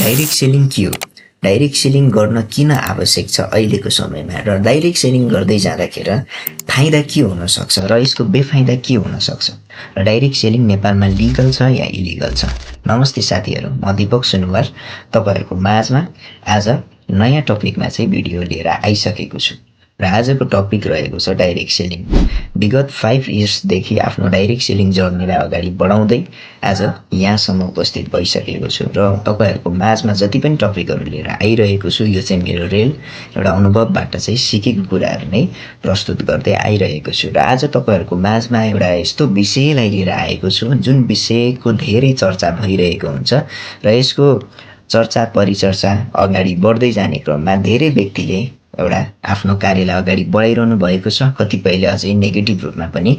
Direct selling के हो? Direct selling गर्न किन आवश्यक छ अहिलेको समयमा र डाइरेक्ट सेलिङ गर्दै जाँदाखेरि फाइदा के हुन सक्छ र यसको बेफाइदा के हुन सक्छ र डाइरेक्ट सेलिङ नेपालमा लिगल छ या इलिगल छ? नमस्ते साथीहरू, म दीपक सुनुवार तपाईहरुको माझमा आज नयाँ टपिकमा चाहिँ भिडियो लिएर आइसकेको छु र आजको टपिक रहेको छ डाइरेक्ट सेलिङ। विगत 5 इयर्सदेखि आफ्नो डाइरेक्ट सेलिङ जर्नीलाई अगाडि बढाउँदै आज यहाँसम्म उपस्थित भइसकेको छु र तपाईहरुको माझमा जति पनि टपिकहरू लिएर आइरहेको छु यो चाहिँ मेरो रेल एउटा अनुभवबाट चाहिँ सिकेको कुराहरू नै प्रस्तुत गर्दै आइरहेको छु र आज तपाईहरुको माझमा एउटा यस्तो विषयलाई लिएर आएको छु जुन विषयको धेरै चर्चा भइरहेको हुन्छ र यसको चर्चा परिचर्चा अगाडि बढ्दै जाने क्रममा धेरै व्यक्तिले एउटा आफ्नो कार्यलाई अगाडि बढाइरहनु भएको छ, कतिपयले अझै नेगेटिभ रूपमा पनि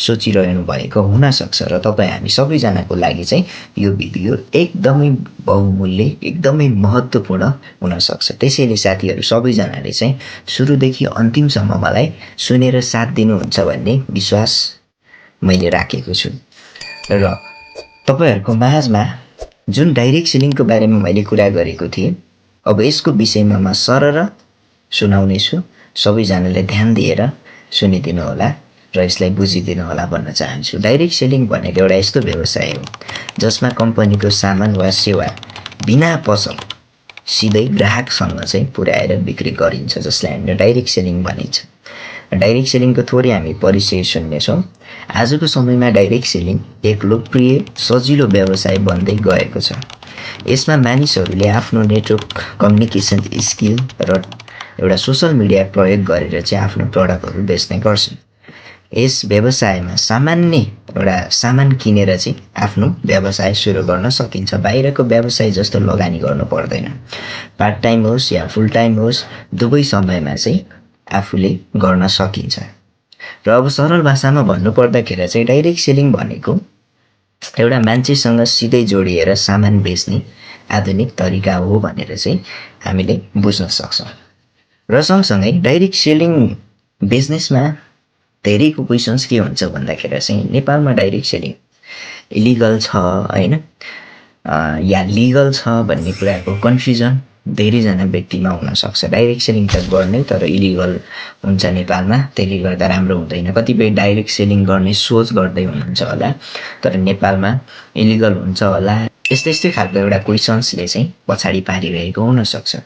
सोचिरहनु भएको हुन सक्छ र तपाईँ हामी सबैजनाको लागि चाहिँ यो भिडियो एकदमै बहुमूल्य एकदमै महत्त्वपूर्ण हुन सक्छ। त्यसैले साथीहरू सबैजनाले चाहिँ सुरुदेखि अन्तिमसम्म मलाई सुनेर साथ दिनुहुन्छ भन्ने विश्वास मैले राखेको छु र तपाईहरुको माझमा जुन डाइरेक्ट सेलिङको बारेमा मैले कुरा गरेको थिएँ अब यसको विषयमा म सरर सुनाउने छु। सबैजनाले ध्यान दिएर सुनिदिनु होला र यसलाई बुझिदिनु होला भन्न चाहन्छु। डाइरेक्ट सेलिङ भनेको एउटा यस्तो व्यवसाय हो जसमा कम्पनीको सामान वा सेवा बिना पसल सिधै ग्राहकसँग चाहिँ पुर्याएर बिक्री गरिन्छ, जसलाई हामीले डाइरेक्ट सेलिङ भनिन्छ। डाइरेक्ट सेलिङको थोरै हामी परिचय सुन्नेछौँ। आजको समयमा डाइरेक्ट सेलिङ एक लोकप्रिय सजिलो व्यवसाय बन्दै गएको छ। यसमा मानिसहरूले आफ्नो नेटवर्क कम्युनिकेसन स्किल र एउटा सोशल मिडिया प्रयोग गरेर चाहिँ आफ्नो प्रडक्टहरू बेच्ने गर्छन्। यस व्यवसायमा सामान्य एउटा सामान किनेर चाहिँ आफ्नो व्यवसाय सुरु गर्न सकिन्छ। बाहिरको व्यवसाय जस्तो लगानी गर्नु पर्दैन। पार्ट टाइम होस् या फुल टाइम होस् दुवै समयमा चाहिँ आफूले गर्न सकिन्छ। र अब सरल भाषामा भन्नुपर्दाखेरि चाहिँ डाइरेक्ट सेलिङ भनेको एउटा मान्छेसँग सिधै जोडिएर सामान बेच्ने आधुनिक तरिका हो भनेर चाहिँ हामीले बुझ्न सक्छौँ। र सँगसँगै डाइरेक्ट सेलिङ बिजनेसमा धेरैको क्वेसन्स के हुन्छ भन्दाखेरि चाहिँ नेपालमा डाइरेक्ट सेलिङ इलिगल छ होइन या लिगल छ भन्ने कुराको कन्फ्युजन धेरैजना व्यक्तिमा हुनसक्छ। डाइरेक्ट सेलिङ त गर्ने तर इलिगल हुन्छ नेपालमा, त्यसले गर्दा राम्रो हुँदैन। कतिपय डाइरेक्ट सेलिङ गर्ने सोच गर्दै हुनुहुन्छ होला तर नेपालमा इलिगल हुन्छ होला, यस्तै खालको एउटा क्वेसन्सले चाहिँ पछाडि पारिरहेको हुनसक्छ।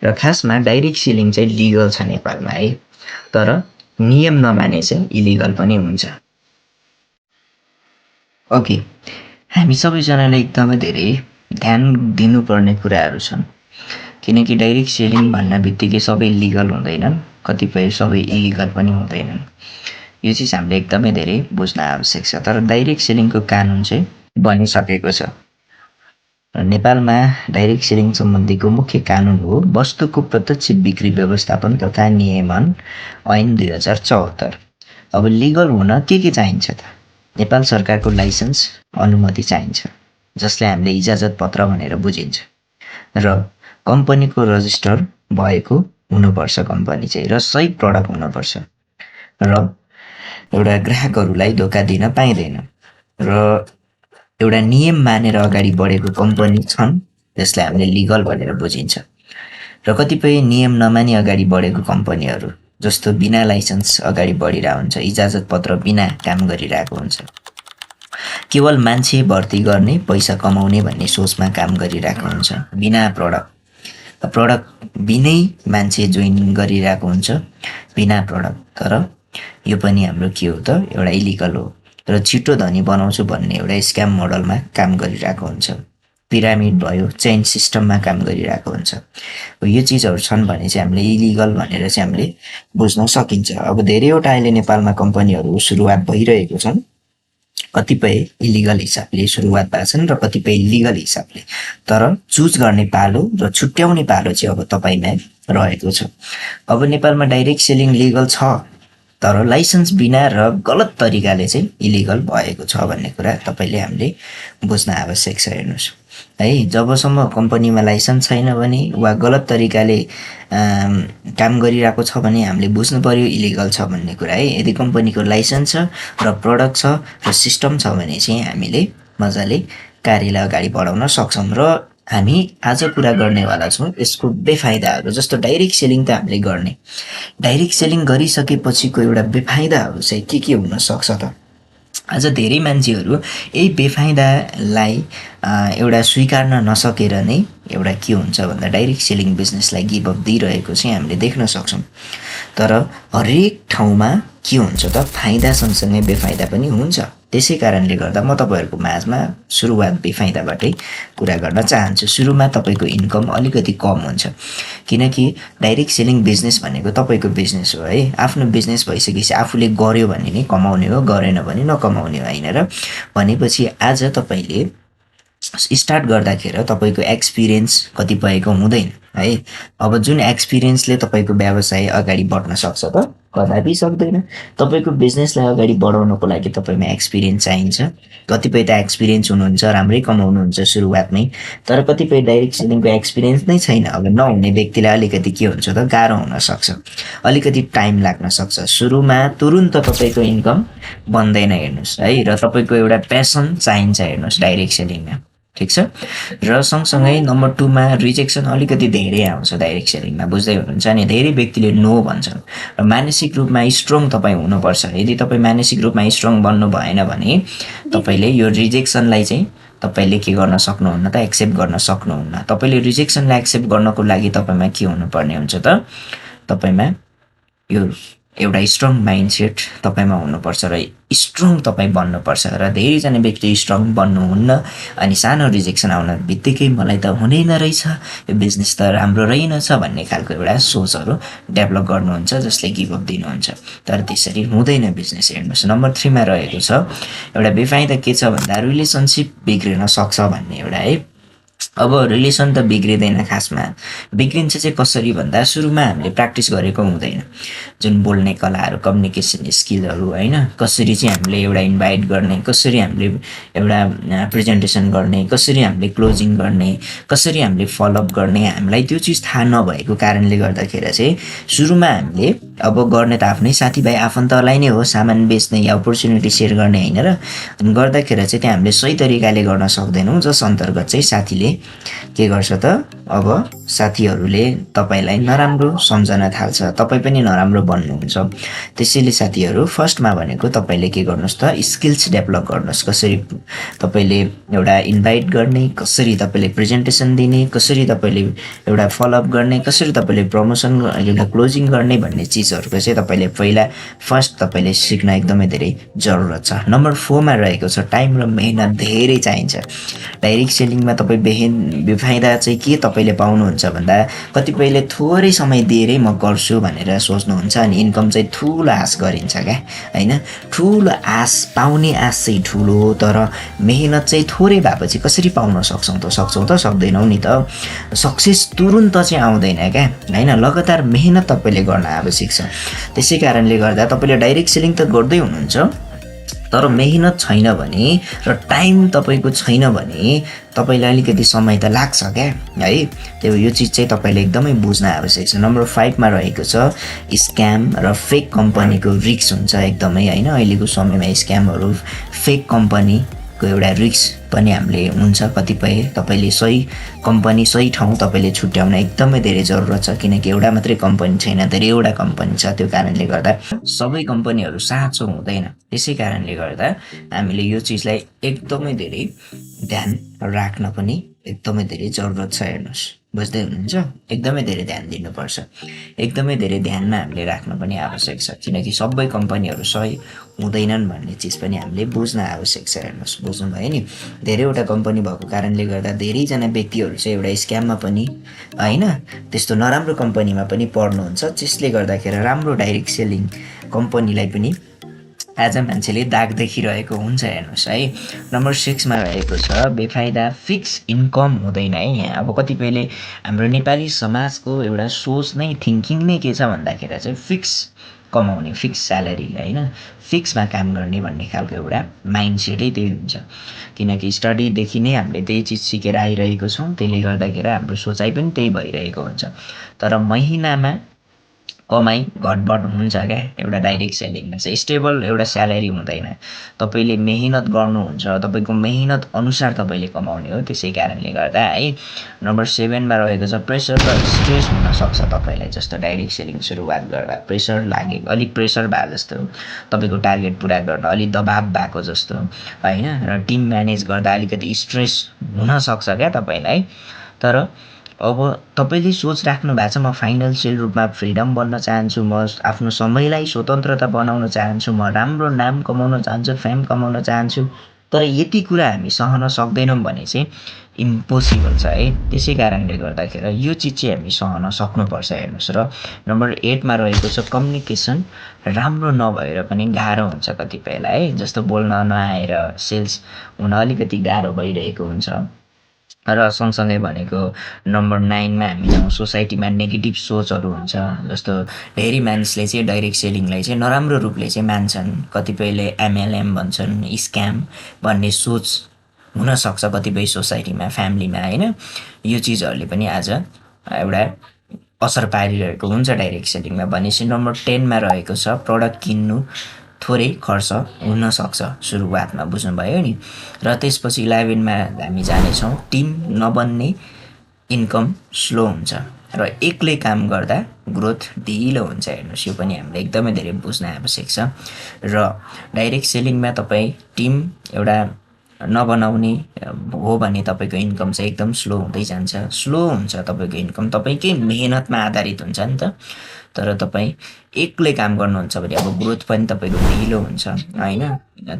र खासमा डाइरेक्ट सेलिङ चाहिँ लिगल छ नेपालमा है, तर नियम नमाने चाहिँ इलिगल पनि हुन्छ। ओके, हामी सबैजनाले एकदमै धेरै ध्यान दिनुपर्ने कुराहरू छन् किनकि डाइरेक्ट सेलिङ भन्न बित्तिकै सबै लिगल हुँदैनन्, कतिपय सबै इलिगल पनि हुँदैनन्। यो चिज हामीले एकदमै धेरै बुझ्न आवश्यक छ। तर डाइरेक्ट सेलिङको कानुन चाहिँ बनिसकेको छ। नेपालमा डाइरेक्ट सेलिङ सम्बन्धीको मुख्य कानुन हो वस्तुको प्रत्यक्ष बिक्री व्यवस्थापन तथा नियमन ऐन 2074। अब लिगल हुन के चाहिन्छ त? नेपाल सरकारको लाइसेन्स अनुमति चाहिन्छ जसलाई हामीले इजाजत पत्र भनेर बुझिन्छ र कम्पनीको रजिस्टर भएको हुनुपर्छ कम्पनी चाहिँ र सही प्रडक्ट हुनुपर्छ र एउटा ग्राहकहरूलाई धोका दिन पाइँदैन र एउटा नियम मानेर अगाडि बढेको कम्पनी छन् जसलाई हामीले लिगल भनेर बुझिन्छ र कतिपय नियम नमानी अगाडि बढेको कम्पनीहरू जस्तो बिना लाइसेन्स अगाडि बढिरहेको हुन्छ, इजाजत पत्र बिना काम गरिरहेको हुन्छ, केवल मान्छे भर्ती गर्ने पैसा कमाउने भन्ने सोचमा काम गरिरहेको हुन्छ, बिना प्रडक्ट बिनै मान्छे जोइन गरिरहेको हुन्छ बिना प्रडक्ट। तर यो पनि हाम्रो के हो त एउटा इलिगल हो र छिटो धनी बनाउँछु भन्ने एउटा स्क्याम मोडलमा काम गरिरहेको हुन्छ, पिरामिड भयो चेन सिस्टममा काम गरिरहेको हुन्छ। यो चिजहरू छन् भने चाहिँ हामीले इलिगल भनेर चाहिँ हामीले बुझ्न सकिन्छ। अब धेरैवटा अहिले नेपालमा कम्पनीहरू सुरुवात भइरहेको छन्, कतिपय इलिगल हिसाबले सुरुवात भएको छन् र कतिपय लिगल हिसाबले, तर चुज गर्ने पालो र छुट्याउने पालो चाहिँ अब तपाईँमा रहेको छ। अब नेपालमा डाइरेक्ट सेलिङ लिगल छ तर लाइसेन्स बिना र गलत तरिकाले चाहिँ इलिगल भएको छ भन्ने कुरा तपाईँले हामीले बुझ्न आवश्यक छ। हेर्नुहोस् है, जबसम्म कम्पनीमा लाइसेन्स छैन भने वा गलत तरिकाले काम गरिरहेको छ भने हामीले बुझ्नु पर्यो इलिगल छ भन्ने कुरा है। यदि कम्पनीको लाइसेन्स छ र प्रडक्ट छ र सिस्टम छ भने चाहिँ हामीले मजाले कार्यलाई अगाडि बढाउन सक्छौँ र हामी आज कुरा गर्नेवाला छौँ यसको बेफाइदाहरू। जस्तो डाइरेक्ट सेलिङ त हामीले गर्ने, डाइरेक्ट सेलिङ गरिसकेपछिको एउटा बेफाइदाहरू चाहिँ के हुन सक्छ त? आज धेरै मान्छेहरू यही बेफाइदालाई एउटा स्वीकार्न नसकेर नै एउटा के हुन्छ भन्दा डाइरेक्ट सेलिङ बिजनेसलाई गिभ अप दिइरहेको चाहिँ हामीले देख्न सक्छौँ। तर हरेक ठाउँमा के हुन्छ त, फाइदा सँगसँगै बेफाइदा पनि हुन्छ। त्यसै कारणले गर्दा म तपाईँहरूको माझमा सुरुवात बेफाइदाबाटै कुरा गर्न चाहन्छु। सुरुमा तपाईँको इन्कम अलिकति कम हुन्छ, किनकि डाइरेक्ट सेलिङ बिजनेस भनेको तपाईँको बिजनेस हो है। आफ्नो बिजनेस भइसकेपछि आफूले गर्यो भने नै कमाउने हो, गरेन भने नकमाउने होइन र। भनेपछि आज तपाईँले स्टार्ट गर्दाखेरि तपाईँको एक्सपिरियन्स कतिपयको हुँदैन है। अब जुन एक्सपिरियन्सले तपाईँको व्यवसाय अगाडि बढ्न सक्छ त? कदापि सक्दैन। तपाईँको बिजनेसलाई अगाडि बढाउनको लागि तपाईँमा एक्सपिरियन्स चाहिन्छ। कतिपय त एक्सपिरियन्स हुनुहुन्छ, राम्रै कमाउनुहुन्छ सुरुवातमै, तर कतिपय डाइरेक्ट सेलिङको एक्सपिरियन्स नै छैन। अब नहुने व्यक्तिलाई अलिकति के हुन्छ त, गाह्रो हुनसक्छ, अलिकति टाइम लाग्न सक्छ। सुरुमा तुरुन्त तपाईँको इन्कम बन्दैन हेर्नुहोस् है। र तपाईँको एउटा प्यासन चाहिन्छ हेर्नुहोस् डाइरेक्ट सेलिङमा, ठिक छ। र सँगसँगै नम्बर 2 मा रिजेक्सन अलिकति धेरै आउँछ डाइरेक्ट सेलिङमा, बुझ्दै हुनुहुन्छ नि। धेरै व्यक्तिले नो भन्छन्। र मानसिक रूपमा स्ट्रङ तपाईँ हुनुपर्छ। यदि तपाईँ मानसिक रूपमा स्ट्रङ बन्नु भएन भने तपाईँले यो रिजेक्सनलाई चाहिँ तपाईँले के गर्न सक्नुहुन्न त, एक्सेप्ट गर्न सक्नुहुन्न। तपाईँले रिजेक्सनलाई एक्सेप्ट गर्नको लागि तपाईँमा के हुनुपर्ने हुन्छ त, तपाईँमा यो एउटा स्ट्रङ माइन्डसेट तपाईँमा हुनुपर्छ र स्ट्रङ तपाईँ बन्नुपर्छ। र धेरैजना व्यक्ति स्ट्रङ बन्नुहुन्न अनि सानो रिजेक्सन आउन बित्तिकै मलाई त हुँदैन रहेछ, यो बिजनेस त राम्रो रहेनछ भन्ने खालको एउटा सोचहरू डेभलप गर्नुहुन्छ, जसले गिभअप दिनुहुन्छ। तर त्यसरी हुँदैन बिजनेस। हेर्नुहोस् नम्बर 3 मा रहेको छ एउटा बेफाइदा के छ भन्दा रिलेसनसिप बिग्रिन सक्छ भन्ने एउटा है। अब रिलेसन त बिग्रिँदैन, खासमा बिग्रिन्छ चाहिँ कसरी भन्दा सुरुमा हामीले प्र्याक्टिस गरेको हुँदैन। जुन बोल्ने कलाहरू, कम्युनिकेसन स्किलहरू होइन, कसरी चाहिँ हामीले एउटा इन्भाइट गर्ने, कसरी हामीले एउटा प्रेजेन्टेसन गर्ने, कसरी हामीले क्लोजिङ गर्ने, कसरी हामीले फलोअप गर्ने, हामीलाई त्यो चिज थाहा नभएको कारणले गर्दाखेरि चाहिँ सुरुमा हामीले अब गर्ने त आफ्नै साथीभाइ आफन्तलाई नै हो, सामान बेच्ने या अपर्च्युनिटी सेयर गर्ने होइन र। अनि गर्दाखेरि चाहिँ त्यहाँ हामीले सही तरिकाले गर्न सक्दैनौँ, जस अन्तर्गत चाहिँ साथीले के गर्छ त, अब साथीहरूले तपाईँलाई नराम्रो सम्झन थाल्छ, तपाईँ पनि नराम्रो बन्नुहुन्छ। त्यसैले साथीहरू फर्स्टमा भनेको तपाईँले के गर्नुहोस् त, स्किल्स डेभलप गर्नुहोस्। कसरी तपाईँले एउटा इन्भाइट गर्ने, कसरी तपाईँले प्रेजेन्टेसन दिने, कसरी तपाईँले एउटा फलोअप गर्ने, कसरी तपाईँले प्रमोसन एउटा क्लोजिङ गर्ने भन्ने चिजहरूको चाहिँ तपाईँले पहिला फर्स्ट तपाईँले सिक्न एकदमै धेरै जरुरत छ। नम्बर 4 मा रहेको छ टाइम र मेहनत धेरै चाहिन्छ। डाइरेक्ट सेलिङमा तपाईँ बेफाइदा चाहिँ के तपाईँले पाउनुहुन्छ भन्दा कतिपयले थोरै समय दिएरै म गर्छु भनेर सोच्नुहुन्छ अनि इन्कम चाहिँ ठुलो आश गरिन्छ क्या होइन। ठुलो आश, पाउने आश चाहिँ ठुलो, तर मेहनत चाहिँ थोरै भएपछि कसरी पाउन सक्छौँ त सक्दैनौँ नि त। सक्सेस तुरुन्त चाहिँ आउँदैन क्या होइन, लगातार मेहनत तपाईँले गर्न आवश्यक छ। त्यसै कारणले गर्दा तपाईँले डाइरेक्ट सेलिङ त गर्दै हुनुहुन्छ, तर मेहनत छैन भने र टाइम तपाईँको छैन भने तपाईँलाई अलिकति समय त लाग्छ क्या है। त्यो यो चिज चाहिँ तपाईँले एकदमै बुझ्न आवश्यक छ। नम्बर 5 मा रहेको छ स्क्याम र फेक कम्पनीको रिस्क हुन्छ एकदमै होइन। अहिलेको समयमा स्क्यामहरू, फेक कम्पनीको एउटा रिस्क पनि हामीले हुन्छ। कतिपय तपाईँले सही कम्पनी, सही ठाउँ तपाईँले छुट्याउन एकदमै धेरै जरुरत छ, किनकि एउटा मात्रै कम्पनी छैन, धेरैवटा कम्पनी छ। त्यो कारणले गर्दा सबै कम्पनीहरू साँचो हुँदैन। त्यसै कारणले गर्दा हामीले यो चिजलाई एकदमै धेरै ध्यान राख्न पनि एकदमै धेरै जरुरत छ। हेर्नुहोस्, बुझ्दै हुनुहुन्छ, एकदमै धेरै ध्यान दिनुपर्छ, एकदमै धेरै ध्यानमा हामीले राख्न पनि आवश्यक छ, किनकि सबै कम्पनीहरू सही हुँदैनन् भन्ने चिज पनि हामीले बुझ्न आवश्यक छ। हेर्नुहोस्, बुझ्नुभयो नि। धेरैवटा कम्पनी भएको कारणले गर्दा धेरैजना व्यक्तिहरू चाहिँ एउटा स्क्याममा पनि होइन, त्यस्तो नराम्रो कम्पनीमा पनि पर्नुहुन्छ, जसले गर्दाखेरि राम्रो डाइरेक्ट सेलिङ कम्पनीलाई पनि आज मान्छेले दाग देखिरहेको हुन्छ। हेर्नुहोस् है। नम्बर 6 मा रहेको छ बेफाइदा फिक्स इन्कम हुँदैन है। यहाँ अब कतिपयले हाम्रो नेपाली समाजको एउटा सोच नै, थिङ्किङ नै के छ भन्दाखेरि चाहिँ फिक्स कमाउने, फिक्स स्यालेरी होइन, फिक्समा काम गर्ने भन्ने खालको एउटा माइन्डसेटै त्यही हुन्छ। किनकि स्टडीदेखि नै हामीले त्यही चिज सिकेर आइरहेको छौँ, त्यसले गर्दाखेरि हाम्रो सोचाइ पनि त्यही भइरहेको हुन्छ। तर महिनामा कमाइ घटबड हुन्छ क्या एउटा डाइरेक्ट सेलिङमा चाहिँ स्टेबल एउटा स्यालेरी हुँदैन। तपाईँले मेहनत गर्नुहुन्छ, तपाईँको मेहनत अनुसार तपाईँले कमाउने हो। त्यसै कारणले गर्दा है नम्बर 7मा रहेको छ प्रेसर र स्ट्रेस हुनसक्छ तपाईँलाई। जस्तो डाइरेक्ट सेलिङ सुरुवात गर्दा प्रेसर लागेको, अलिक प्रेसर भए जस्तो, तपाईँको टार्गेट पुरा गर्न अलिक दबाब भएको जस्तो होइन, र टिम म्यानेज गर्दा अलिकति स्ट्रेस हुनसक्छ क्या तपाईँलाई। तर अब तपाईँले सोच राख्नु भएको छ म फाइनेन्सियल रूपमा फ्रिडम बन्न चाहन्छु, म आफ्नो समयलाई स्वतन्त्रता बनाउन चाहन्छु, म राम्रो नाम कमाउन चाहन्छु, फेम कमाउन चाहन्छु, तर यति कुरा हामी सहन सक्दैनौँ भने चाहिँ इम्पोसिबल छ है। त्यसै कारणले गर्दाखेरि यो चिज चाहिँ हामी सहन सक्नुपर्छ। हेर्नुहोस्, र नम्बर 8मा रहेको छ कम्युनिकेसन राम्रो नभएर पनि गाह्रो हुन्छ कतिपयलाई है। जस्तो बोल्न नआएर सेल्स हुन अलिकति गाह्रो भइरहेको हुन्छ। र सँगसँगै भनेको नम्बर 9मा हामी जाउँ सोसाइटीमा नेगेटिभ सोचहरू हुन्छ। जस्तो धेरै मानिसले चाहिँ डाइरेक्ट सेलिङलाई चाहिँ नराम्रो रूपले चाहिँ मान्छन्। कतिपयले एमएलएम भन्छन्, स्क्याम भन्ने सोच हुनसक्छ कतिपय सोसाइटीमा, फ्यामिलीमा होइन। यो चिजहरूले पनि आज एउटा असर पारिरहेको हुन्छ डाइरेक्ट सेलिङमा। भनेपछि नम्बर 10मा रहेको छ प्रडक्ट किन्नु थोरै खर्च हुनसक्छ सुरुवातमा, बुझ्नुभयो नि। र त्यसपछि 11मा हामी जानेछौँ टिम नबन्ने इन्कम स्लो हुन्छ र एक्लै काम गर्दा ग्रोथ ढिलो हुन्छ। हेर्नुहोस्, यो पनि हामीले एकदमै धेरै बुझ्न आवश्यक छ। र डाइरेक्ट सेलिङमा तपाईँ टिम एउटा नबनाउने हो भने तपाईँको इन्कम चाहिँ एकदम स्लो हुँदै जान्छ। स्लो हुन्छ तपाईँको इन्कम, तपाईँकै मेहनतमा आधारित हुन्छ नि त। तर तपाईँ एक्लै काम गर्नुहुन्छ भने अब ग्रोथ पनि तपाईँको ढिलो हुन्छ होइन।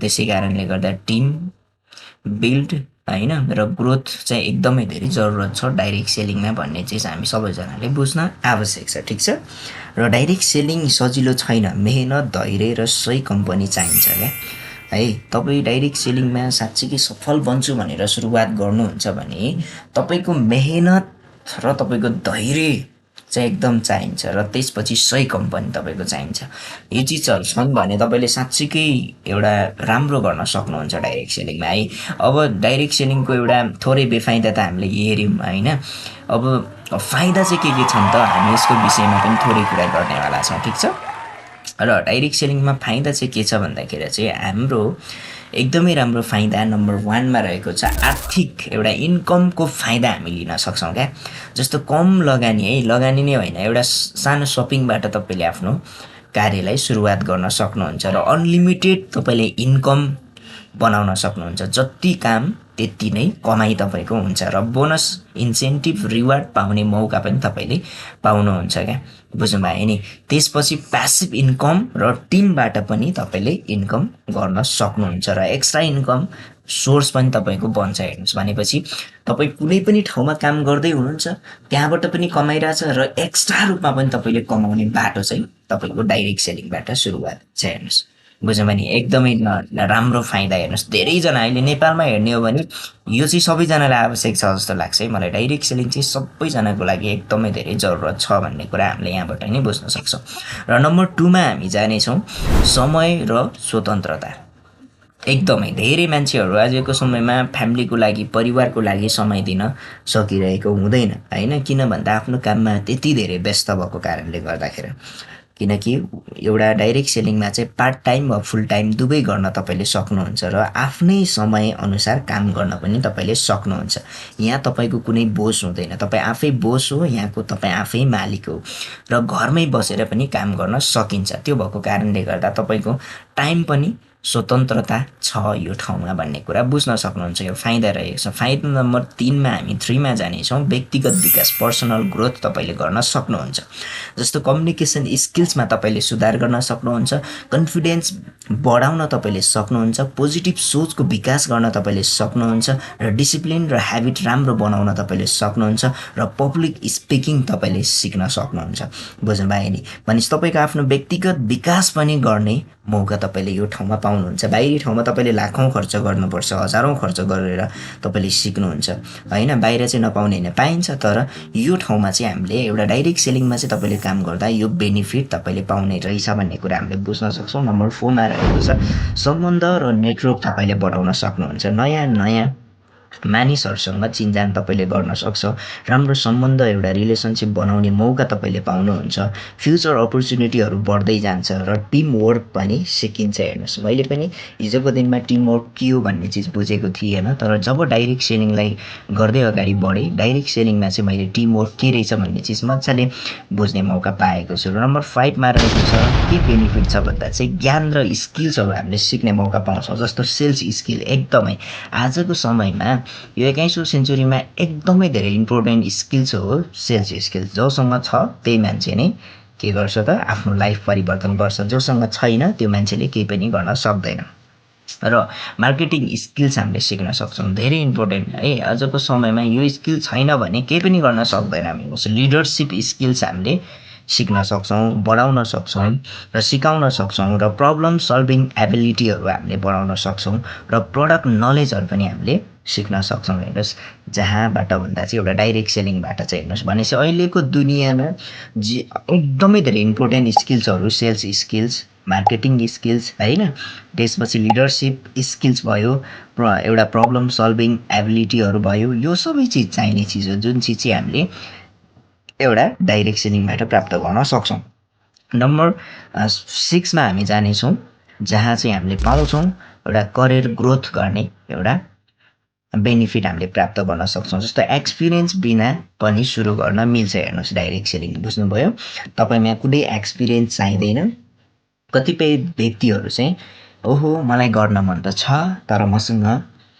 त्यसै कारणले गर्दा टिम बिल्ड होइन र ग्रोथ चाहिँ एकदमै धेरै जरुरत छ डाइरेक्ट सेलिङमा भन्ने चिज हामी सबैजनाले बुझ्न आवश्यक छ। ठिक छ। र डाइरेक्ट सेलिङ सजिलो छैन, मेहनत, धैर्य र सही कम्पनी चाहिन्छ क्या है। तपाईँ डाइरेक्ट सेलिङमा साँच्चीकै सफल बन्छु भनेर सुरुवात गर्नुहुन्छ भने तपाईँको मेहनत र तपाईँको धैर्य चाहिँ एकदम चाहिन्छ, र त्यसपछि सही कम्पनी तपाईँको चाहिन्छ। यो चिजहरू छन् भने तपाईँले साँच्चीकै एउटा राम्रो गर्न सक्नुहुन्छ डाइरेक्ट सेलिङमा है। अब डाइरेक्ट सेलिङको एउटा थोरै बेफाइदा त हामीले हेऱ्यौँ होइन। अब फाइदा चाहिँ के छन् त, हामी यसको विषयमा पनि थोरै कुरा गर्नेवाला छौँ। ठिक छ। र डाइरेक्ट सेलिङमा फाइदा चाहिँ के छ भन्दाखेरि चाहिँ हाम्रो एकदमै राम्रो फाइदा नम्बर 1मा रहेको छ आर्थिक एउटा इन्कमको फाइदा हामी लिन सक्छौँ क्या। जस्तो कम लगानी है, लगानी नै होइन, एउटा सानो सपिङबाट तपाईँले आफ्नो कार्यलाई सुरुवात गर्न सक्नुहुन्छ र अनलिमिटेड तपाईँले इन्कम बनाउन सक्नुहुन्छ। जति काम त्यति नै कमाइ तपाईँको हुन्छ र बोनस, इन्सेन्टिभ, रिवार्ड पाउने मौका पनि तपाईँले पाउनुहुन्छ क्या, बुझ्नुभयो नि। त्यसपछि प्यासिभ इन्कम र टिमबाट पनि तपाईँले इन्कम गर्न सक्नुहुन्छ र एक्स्ट्रा इन्कम सोर्स पनि तपाईँको बन्छ। हेर्नुहोस्, भनेपछि तपाईँ कुनै पनि ठाउँमा काम गर्दै हुनुहुन्छ, त्यहाँबाट पनि कमाइरहेछ र एक्स्ट्रा रूपमा पनि तपाईँले कमाउने बाटो चाहिँ तपाईँको डाइरेक्ट सेलिङबाट सुरुवात छ। हेर्नुहोस्, बुझ्नुभयो नि, एकदमै राम्रो फाइदा। हेर्नुहोस्, धेरैजना अहिले नेपालमा हेर्ने हो भने यो चाहिँ सबैजनालाई आवश्यक छ जस्तो लाग्छ है मलाई। डाइरेक्ट सेलिङ चाहिँ सबैजनाको लागि एकदमै धेरै जरुरत छ भन्ने कुरा हामीले यहाँबाट नै बुझ्न सक्छौँ। र नम्बर 2मा हामी जानेछौँ समय र स्वतन्त्रता। एकदमै धेरै मान्छेहरू आजको समयमा फ्यामिलीको लागि, परिवारको लागि समय दिन सकिरहेको हुँदैन होइन। किन भन्दा आफ्नो काममा त्यति धेरै व्यस्त भएको कारणले गर्दाखेरि। किनकि एउटा डाइरेक्ट सेलिङमा चाहिँ पार्ट टाइम वा फुल टाइम दुवै गर्न तपाईँले सक्नुहुन्छ र आफ्नै समयअनुसार काम गर्न पनि तपाईँले सक्नुहुन्छ। यहाँ तपाईँको कुनै बोस हुँदैन, तपाईँ आफै बोस हो, यहाँको तपाईँ आफै मालिक हो र घरमै बसेर पनि काम गर्न सकिन्छ। त्यो भएको कारणले गर्दा तपाईँको टाइम पनि स्वतन्त्रता छ यो ठाउँमा भन्ने कुरा बुझ्न सक्नुहुन्छ। यो फाइदा रहेको छ। फाइदा नम्बर 3मा हामी 3मा जानेछौँ व्यक्तिगत विकास, पर्सनल ग्रोथ तपाईँले गर्न सक्नुहुन्छ। जस्तो कम्युनिकेसन स्किल्समा तपाईँले सुधार गर्न सक्नुहुन्छ, कन्फिडेन्स बढाउन तपाईँले सक्नुहुन्छ, पोजिटिभ सोचको विकास गर्न तपाईँले सक्नुहुन्छ र डिसिप्लिन र ह्याबिट राम्रो बनाउन तपाईँले सक्नुहुन्छ र पब्लिक स्पिकिङ तपाईँले सिक्न सक्नुहुन्छ। बुझ्नुभयो नि। भनेपछि तपाईँको आफ्नो व्यक्तिगत विकास पनि गर्ने मौका तपाईँले यो ठाउँमा पाउनुहुन्छ। बाहिरी ठाउँमा तपाईँले लाखौँ खर्च गर्नुपर्छ, हजारौँ खर्च गरेर तपाईँले सिक्नुहुन्छ होइन। बाहिर चाहिँ नपाउने होइन, पाइन्छ, तर यो ठाउँमा चाहिँ हामीले एउटा डाइरेक्ट सेलिङमा चाहिँ तपाईँले काम गर्दा यो बेनिफिट तपाईँले पाउने रहेछ भन्ने कुरा हामीले बुझ्न सक्छौँ। नम्बर 4मा रहेको छ सम्बन्ध र नेटवर्क तपाईँले बढाउन सक्नुहुन्छ। नयाँ नयाँ मानिसहरूसँग चिनजान तपाईँले गर्न सक्छ, राम्रो सम्बन्ध एउटा रिलेसनसिप बनाउने मौका तपाईँले पाउनुहुन्छ, फ्युचर अपर्च्युनिटीहरू बढ्दै जान्छ र टिम वर्क पनि सिकिन्छ। हेर्नुहोस्, मैले पनि हिजोको दिनमा टिम वर्क के हो भन्ने चिज बुझेको थिएन, तर जब डाइरेक्ट सेलिङलाई गर्दै अगाडि बढेँ, डाइरेक्ट सेलिङमा चाहिँ मैले टिम वर्क के रहेछ भन्ने चिज मजाले बुझ्ने मौका पाएको छु। नम्बर 5मा रहेको छ के बेनिफिट छ भन्दा चाहिँ ज्ञान र स्किल्सहरू हामीले सिक्ने मौका पाउँछौँ, जस्तो सेल्स स्किल। एकदमै आजको समयमा यो 21औं सेन्चुरीमा एकदमै धेरै इम्पोर्टेन्ट स्किल्स हो सेल्स स्किल्स। जोसँग छ त्यही मान्छे नै के गर्छ त आफ्नो लाइफ परिवर्तन गर्छ, जोसँग छैन त्यो मान्छेले केही पनि गर्न सक्दैन। र मार्केटिङ स्किल्स हामीले सिक्न सक्छौँ, धेरै इम्पोर्टेन्ट है। आजको समयमा यो स्किल छैन भने केही पनि गर्न सक्दैन हामी। लिडरसिप स्किल्स हामीले सिक्न सक्छौँ, बढाउन सक्छौँ र सिकाउन सक्छौँ, र प्रब्लम सल्भिङ एबिलिटीहरू हामीले बढाउन सक्छौँ, र प्रडक्ट नलेजहरू पनि हामीले सिक्न सक्छौँ। हेर्नुहोस्, जहाँबाट भन्दा चाहिँ एउटा डाइरेक्ट सेलिङबाट चाहिँ हेर्नुहोस् भनेपछि अहिलेको दुनियाँमा जे एकदमै धेरै इम्पोर्टेन्ट स्किल्सहरू सेल्स स्किल्स, मार्केटिङ स्किल्स होइन, त्यसपछि लिडरसिप स्किल्स भयो, एउटा प्रब्लम सल्भिङ एबिलिटीहरू भयो। यो सबै चिज चाहिने चिज हो, जुन चिज चाहिँ हामीले एउटा डाइरेक्ट सेलिङबाट प्राप्त गर्न सक्छौँ। नम्बर 6मा हामी जानेछौँ, जहाँ चाहिँ हामीले पाउँछौँ एउटा करियर ग्रोथ गर्ने एउटा बेनिफिट हामीले प्राप्त गर्न सक्छौँ। जस्तो एक्सपिरियन्स बिना पनि सुरु गर्न मिल्छ। हेर्नुहोस्, डाइरेक्ट सेलिङ बुझ्नुभयो, तपाईँमा कुनै एक्सपिरियन्स चाहिँदैन। कतिपय व्यक्तिहरू चाहिँ ओहो मलाई गर्न मन त छ तर मसँग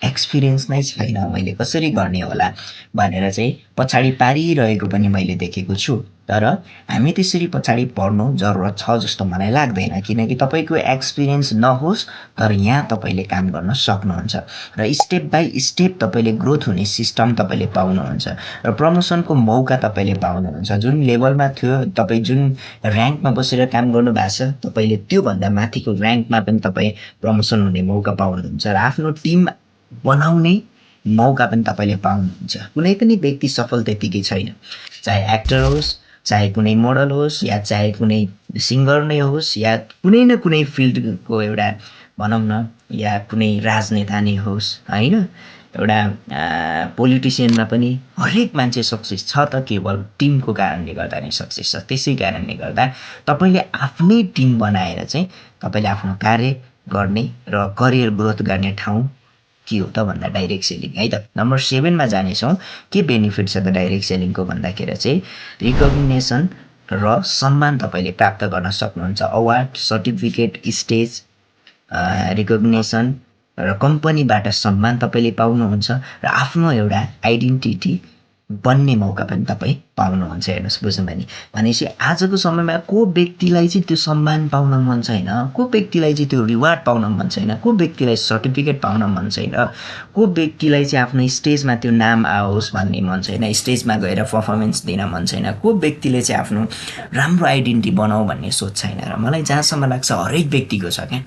एक्सपिरियन्स नै छैन, मैले कसरी गर्ने होला भनेर चाहिँ पछाडि पारिरहेको पनि मैले देखेको छु। तर हामी त्यसरी पछाडि पर्नु जरुरत छ जस्तो मलाई लाग्दैन, किनकि तपाईँको एक्सपिरियन्स नहोस् तर यहाँ तपाईँले काम गर्न सक्नुहुन्छ, र स्टेप बाई स्टेप तपाईँले ग्रोथ हुने सिस्टम तपाईँले पाउनुहुन्छ, र प्रमोसनको मौका तपाईँले पाउनुहुन्छ। जुन लेभलमा थियो तपाईँ, जुन ऱ्याङ्कमा बसेर काम गर्नुभएको छ, तपाईँले त्योभन्दा माथिको ऱ्याङ्कमा पनि तपाईँ प्रमोसन हुने मौका पाउनुहुन्छ, र आफ्नो टिम बनाउने मौका पनि तपाईँले पाउनुहुन्छ। कुनै पनि व्यक्ति सफल त्यतिकै छैन, चाहे एक्टर होस्, चाहे कुनै मोडल होस्, या चाहे कुनै सिङ्गर नै होस्, या कुनै न कुनै फिल्डको एउटा भनौँ न, या कुनै राजनेता नै होस् होइन, एउटा पोलिटिसियनमा पनि हरेक मान्छे सक्सेस छ त केवल टिमको कारणले गर्दा नै सक्सेस छ। त्यसै कारणले गर्दा तपाईँले आफ्नै टिम बनाएर चाहिँ तपाईँले आफ्नो कार्य गर्ने र करियर ग्रोथ गर्ने ठाउँ के हो त भन्दा डाइरेक्ट सेलिङ है त। नम्बर 7मा जानेछौँ के बेनिफिट छ त डाइरेक्ट सेलिङको भन्दाखेरि चाहिँ रिकग्निसन र सम्मान तपाईँले प्राप्त गर्न सक्नुहुन्छ। अवार्ड, सर्टिफिकेट, स्टेज रिकग्निसन र कम्पनीबाट सम्मान तपाईँले पाउनुहुन्छ, र आफ्नो एउटा आइडेन्टिटी बन्ने मौका पनि तपाईँ पाउनुहुन्छ। हेर्नुहोस्, बुझ्नु भने भनेपछि आजको समयमा को व्यक्तिलाई चाहिँ त्यो सम्मान पाउन मन छैन, को व्यक्तिलाई चाहिँ त्यो रिवार्ड पाउन मन छैन, को व्यक्तिलाई सर्टिफिकेट पाउन मन छैन, को व्यक्तिलाई चाहिँ आफ्नो स्टेजमा त्यो नाम आओस् भन्ने मन छैन, स्टेजमा गएर पर्फर्मेन्स दिन मन छैन, को व्यक्तिले चाहिँ आफ्नो राम्रो आइडेन्टिटी बनाऊ भन्ने सोच छैन। र मलाई जहाँसम्म लाग्छ हरेक व्यक्तिको छ क्या,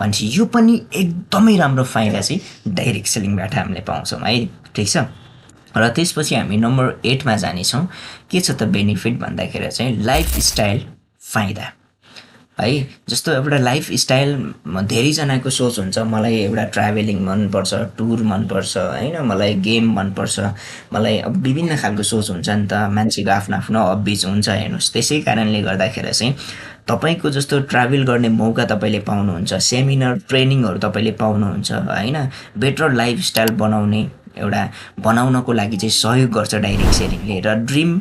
भनेपछि यो पनि एकदमै राम्रो फाइदा चाहिँ डाइरेक्ट सेलिङबाट हामीले पाउँछौँ है, ठिक छ। र त्यसपछि हामी नम्बर 8मा जानेछौँ के छ त बेनिफिट भन्दाखेरि चाहिँ लाइफस्टाइल फाइदा है। जस्तो एउटा लाइफस्टाइल धेरैजनाको सोच हुन्छ, मलाई एउटा ट्राभलिङ मनपर्छ, टुर मनपर्छ होइन, मलाई गेम मनपर्छ, मलाई अब विभिन्न खालको सोच हुन्छ नि त, मान्छेको आफ्नो आफ्नो हबिज हुन्छ। हेर्नुहोस्, त्यसै कारणले गर्दाखेरि चाहिँ तपाईँको जस्तो ट्राभल गर्ने मौका तपाईँले पाउनुहुन्छ, सेमिनार ट्रेनिङहरू तपाईँले पाउनुहुन्छ होइन, बेटर लाइफस्टाइल बनाउनको लागि चाहिँ सहयोग गर्छ डाइरेक्ट सेलिङले, र ड्रिम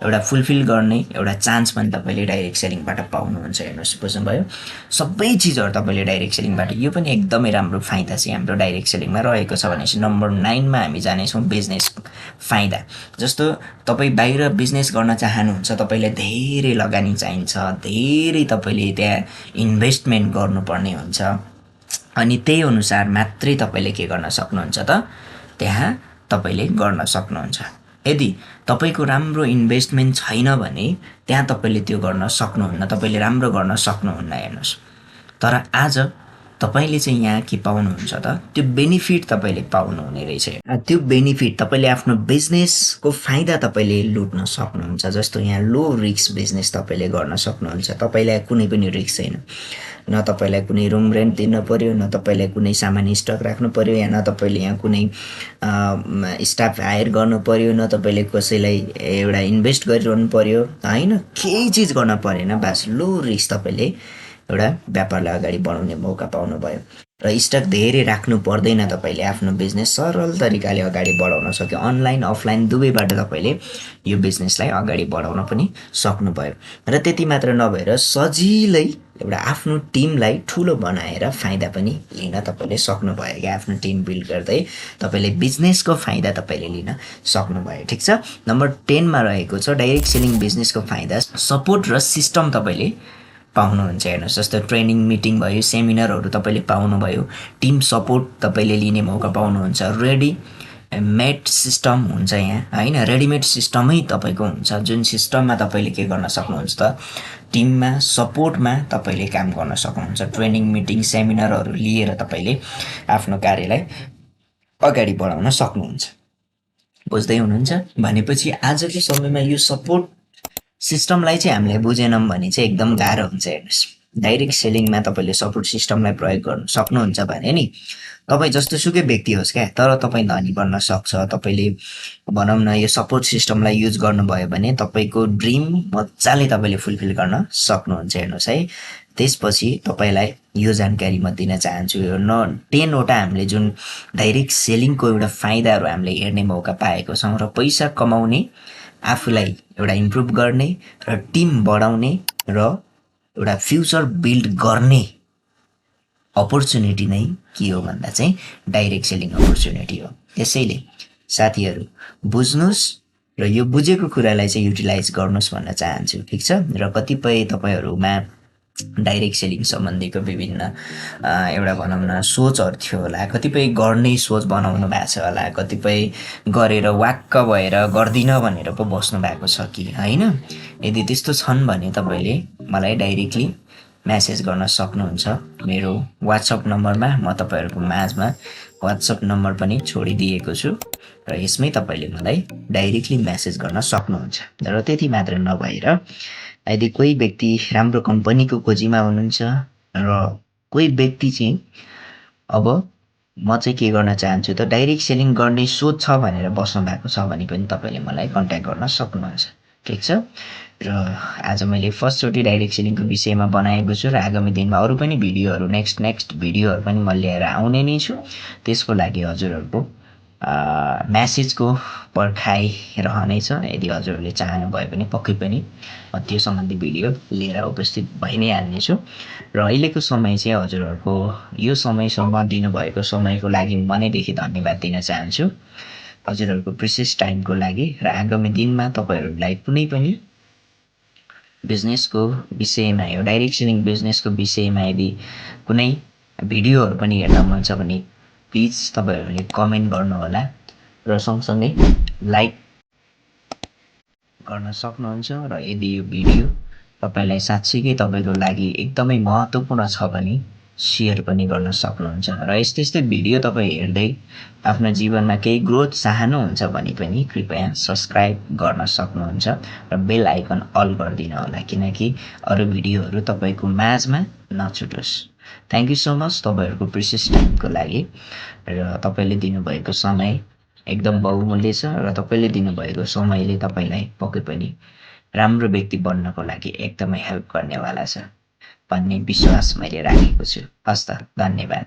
एउटा फुलफिल गर्ने एउटा चान्स पनि तपाईँले डाइरेक्ट सेलिङबाट पाउनुहुन्छ। हेर्नुहोस्, बुझ्नुभयो, सबै चिजहरू तपाईँले डाइरेक्ट सेलिङबाट, यो पनि एकदमै राम्रो फाइदा चाहिँ हाम्रो डाइरेक्ट सेलिङमा रहेको छ। भनेपछि नम्बर 9मा हामी जानेछौँ बिजनेस फाइदा। जस्तो तपाईँ बाहिर बिजनेस गर्न चाहनुहुन्छ, तपाईँलाई धेरै लगानी चाहिन्छ, धेरै तपाईँले त्यहाँ इन्भेस्टमेन्ट गर्नुपर्ने हुन्छ, अनि त्यही अनुसार मात्रै तपाईँले के गर्न सक्नुहुन्छ त त्यहाँ तपाईँले गर्न सक्नुहुन्छ। यदि तपाईँको राम्रो इन्भेस्टमेन्ट छैन भने त्यहाँ तपाईँले त्यो गर्न सक्नुहुन्न, तपाईँले राम्रो गर्न सक्नुहुन्न। हेर्नुहोस्, तर आज तपाईँले चाहिँ यहाँ के पाउनुहुन्छ त त्यो बेनिफिट तपाईँले पाउनुहुने रहेछ। त्यो बेनिफिट तपाईँले आफ्नो बिजनेसको फाइदा तपाईँले लुट्न सक्नुहुन्छ। जस्तो यहाँ लो रिस्क बिजनेस तपाईँले गर्न सक्नुहुन्छ, तपाईँलाई कुनै पनि रिस्क छैन, न तपाईँलाई कुनै रुम रेन्ट तिर्नु पऱ्यो, न तपाईँलाई कुनै सामान्य स्टक राख्नु पऱ्यो, या न तपाईँले यहाँ कुनै स्टाफ हायर गर्नु पऱ्यो, न तपाईँले कसैलाई एउटा इन्भेस्ट गरिरहनु पऱ्यो होइन, केही चिज गर्न परेन। बास लो रिस्क तपाईँले एउटा व्यापारलाई अगाडि बढाउने मौका पाउनुभयो र स्टक धेरै राख्नु पर्दैन। तपाईँले आफ्नो बिजनेस सरल तरिकाले अगाडि बढाउन सक्यो। अनलाइन अफलाइन दुवैबाट तपाईँले यो बिजनेसलाई अगाडि बढाउन पनि सक्नुभयो। र त्यति मात्र नभएर सजिलै एउटा आफ्नो टिमलाई ठुलो बनाएर फाइदा पनि लिन तपाईँले सक्नुभयो कि आफ्नो टिम बिल्ड गर्दै तपाईँले बिजनेसको फाइदा तपाईँले लिन सक्नुभयो। ठिक छ। नम्बर 10 मा रहेको छ डाइरेक्ट सेलिङ बिजनेसको फाइदा सपोर्ट र सिस्टम तपाईँले पाउनुहुन्छ। हेर्नुहोस्, जस्तो ट्रेनिङ मिटिङ भयो, सेमिनारहरू तपाईँले पाउनुभयो, टिम सपोर्ट तपाईँले लिने मौका पाउनुहुन्छ, रेडीमेड सिस्टम हुन्छ यहाँ होइन, रेडिमेड सिस्टमै तपाईँको हुन्छ, जुन सिस्टममा तपाईँले के गर्न सक्नुहुन्छ त टिममा सपोर्टमा तपाईँले काम गर्न सक्नुहुन्छ। ट्रेनिङ मिटिङ सेमिनारहरू लिएर तपाईँले आफ्नो कार्यलाई अगाडि बढाउन सक्नुहुन्छ। बुझ्दै हुनुहुन्छ? भनेपछि आजको समयमा यो सपोर्ट सिस्टमलाई चाहिँ हामीले बुझेनौँ भने चाहिँ एकदम गाह्रो हुन्छ। हेर्नुहोस्, डाइरेक्ट सेलिङमा तपाईँले सपोर्ट सिस्टमलाई प्रयोग गर्न सक्नुहुन्छ भने नि तपाईँ जस्तोसुकै व्यक्ति होस् क्या, तर तपाईँ धनी बन्न सक्छ। तपाईँले भनौँ न यो सपोर्ट सिस्टमलाई युज गर्नुभयो भने तपाईँको ड्रिम मजाले तपाईँले फुलफिल गर्न सक्नुहुन्छ। हेर्नुहोस् है, त्यसपछि तपाईँलाई यो जानकारी म दिन चाहन्छु। यो 10वटा हामीले जुन डाइरेक्ट सेलिङको एउटा फाइदाहरू हामीले हेर्ने मौका पाएको छौँ र पैसा कमाउने, आफूलाई एउटा इम्प्रुभ गर्ने र टिम बढाउने र एउटा फ्युचर बिल्ड गर्ने अपर्च्युनिटी नै के हो भन्दा चाहिँ डाइरेक्ट सेलिङ अपर्च्युनिटी हो। त्यसैले साथीहरू बुझ्नुहोस् र यो बुझेको कुरालाई चाहिँ युटिलाइज गर्नुहोस् भन्न चाहन्छु। ठिक छ। र कतिपय तपाईँहरूमा डाइरेक्ट सेलिङ सम्बन्धीको विभिन्न एउटा भनौँ न सोचहरू थियो होला, कतिपय गर्ने सोच बनाउनु भएको छ होला, कतिपय गरेर वाक्क भएर गर्दिनँ भनेर पो बस्नु भएको छ कि होइन। यदि त्यस्तो छन् भने तपाईँले मलाई डाइरेक्टली म्यासेज गर्न सक्नुहुन्छ मेरो वाट्सएप नम्बरमा। म तपाईँहरूको माझमा वाट्सएप नम्बर पनि छोडिदिएको छु र यसमै तपाईँले मलाई डाइरेक्टली म्यासेज गर्न सक्नुहुन्छ। र त्यति मात्र नभएर यदि कोही व्यक्ति राम्रो कम्पनीको खोजीमा हुनुहुन्छ र कोही व्यक्ति चाहिँ अब म चाहिँ के गर्न चाहन्छु त डाइरेक्ट सेलिङ गर्ने सोच छ भनेर बस्नु भएको छ भने पनि तपाईँले मलाई कन्ट्याक्ट गर्न सक्नुहुन्छ। ठिक छ। र आज मैले फर्स्टचोटि डाइरेक्ट सेलिङको विषयमा बनाएको छु र आगामी दिनमा अरू पनि भिडियोहरू नेक्स्ट भिडियोहरू पनि म लिएर आउने नै छु। त्यसको लागि हजुरहरूको म्यासेजको पर्खाइ रहनेछ। यदि हजुरहरूले चाहनुभयो भने पक्कै पनि त्यो सम्बन्धी भिडियो लिएर उपस्थित भइ नै हाल्नेछु। र अहिलेको समय चाहिँ हजुरहरूको यो समयसम्म दिनुभएको समयको लागि मनैदेखि धन्यवाद दिन चाहन्छु हजुरहरूको प्रिसियस टाइमको लागि। र आगामी दिनमा तपाईँहरूलाई कुनै पनि बिजनेसको विषयमा, यो डाइरेक्ट सेलिङ बिजनेसको विषयमा यदि कुनै भिडियोहरू पनि हेर्न मन छ भने प्लिज तपाईँहरूले कमेन्ट गर्नुहोला र सँगसँगै लाइक गर्न सक्नुहुन्छ। र यदि यो भिडियो तपाईँलाई साँच्चीकै तपाईँको लागि एकदमै महत्त्वपूर्ण छ भने सेयर पनि गर्न सक्नुहुन्छ। र यस्तै यस्तै भिडियो तपाईँ हेर्दै आफ्नो जीवनमा केही ग्रोथ चाहनुहुन्छ भने पनि कृपया सब्सक्राइब गर्न सक्नुहुन्छ र बेल आइकन अल गरिदिनु होला, किनकि अरू भिडियोहरू तपाईँको माझमा नछुटोस्। थ्याङ्क यू सो मच तपाईँहरूको प्रिसियस टाइमको लागि। र तपाईँले दिनुभएको समय एकदम बहुमूल्य छ र तपाईँले दिनुभएको समयले तपाईँलाई पक्कै पनि राम्रो व्यक्ति बन्नको लागि एकदमै हेल्प गर्नेवाला छ भन्ने विश्वास मैले राखेको छु। हस् त, धन्यवाद।